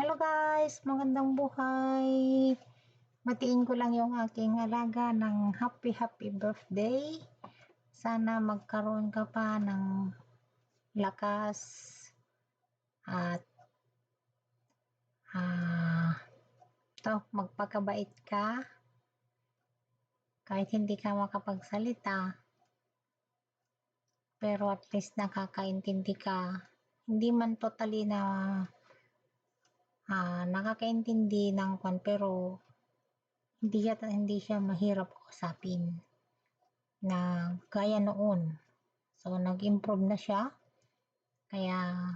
Hello guys, magandang buhay. Batiin ko lang yung aking alaga ng happy birthday. Sana magkaroon ka pa ng lakas at magpakabait ka. Kahit hindi ka makapagsalita, pero at least nakakaintindi ka. Hindi man totally na nakakaintindi ng pero hindi siya mahirap kausapin na gaya noon. So nag-improve na siya, kaya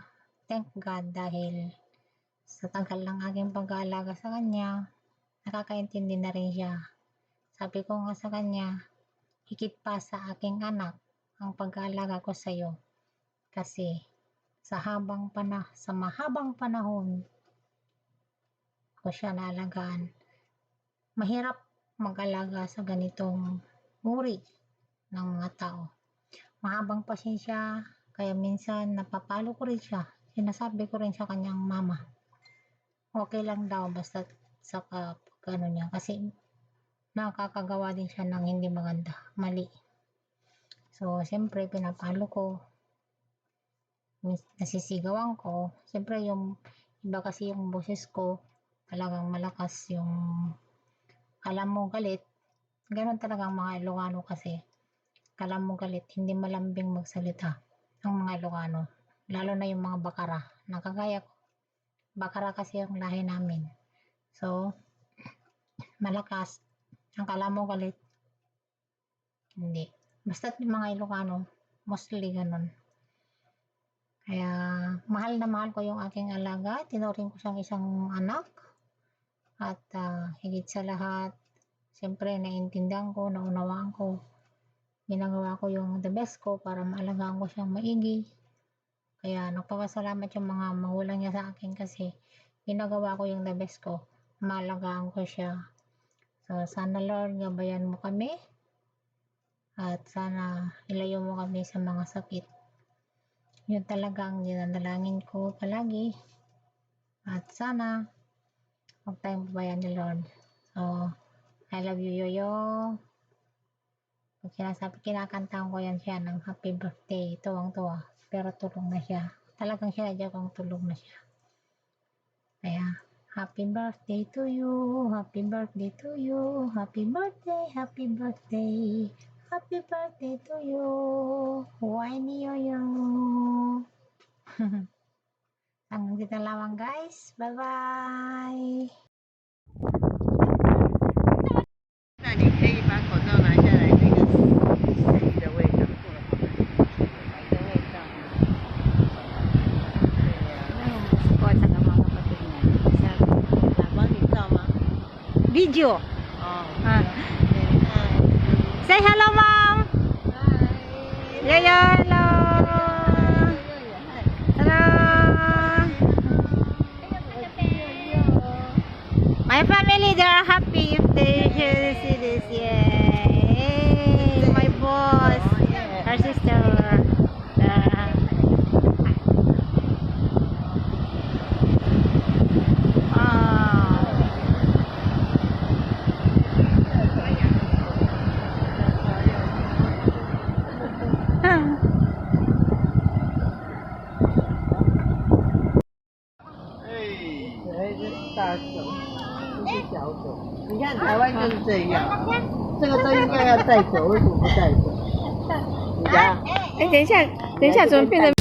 thank God dahil sa tagal ng aking pag-aalaga sa kanya, nakakaintindi na rin siya. Sabi ko nga sa kanya, higit pa sa aking anak ang pag-aalaga ko sa iyo, kasi sa mahabang panahon ko siya naalagaan. Mahirap mag-alaga sa ganitong uri ng mga tao. Mahabang pasensya, kaya minsan napapalo ko rin siya. Sinasabi ko rin sa kanyang mama, okay lang daw basta sa niya, kasi nakakagawa din siya ng hindi maganda, mali. So siyempre pinapalo ko, nasisigawan ko. Siyempre yung iba kasi yung boses ko talagang malakas, yung alam mo galit. Ganon talaga ang mga Ilocano kasi. Alam mo galit, hindi malambing magsalita ang mga Ilocano. Lalo na yung mga Bakara. Nakagaya ko. Bakara kasi yung lahi namin. So, malakas. Ang alam mo galit, hindi. Basta yung mga Ilocano, mostly ganon. Kaya, mahal na mahal ko yung aking alaga. Tinuring ko siyang isang anak. At higit sa lahat, siyempre naiintindihan ko, naunawaan ko. Ginagawa ko yung the best ko para maalagaan ko siyang maigi. Kaya nagpapasalamat yung mga magulang niya sa akin kasi ginagawa ko yung the best ko. Maalagaan ko siya. So sana Lord, gabayan mo kami. At sana ilayo mo kami sa mga sakit. Yun talagang dinadalangin ko palagi. At sana huwag tayong babayan ni Lord. So, I love you, Yoyo. Pag kinakantahan ko yan siya ng happy birthday, tuwang-tuwa. Pero tulong na siya. Talagang sinadya kong tulong na siya. Kaya, happy birthday to you, happy birthday to you, happy birthday, happy birthday, happy birthday to you, Whiny Yoyo. Hanggang dito lamang guys. Bye-bye. 那你可以把口罩拿下来，那个是鱼的味道，海的味道。对呀、那我们是过程的mga kapatid niya. Habang ikaw ma? Video. Oh. Say hello, Mom. Hi. Yoyo, hello. Hello. My family, they are happy if they see this. Yay! My boss, her sister.这是大手，这是小手。你看台湾就是这样，这个都应该要带走，为什么不带走？你家？哎，等一下，怎么变成？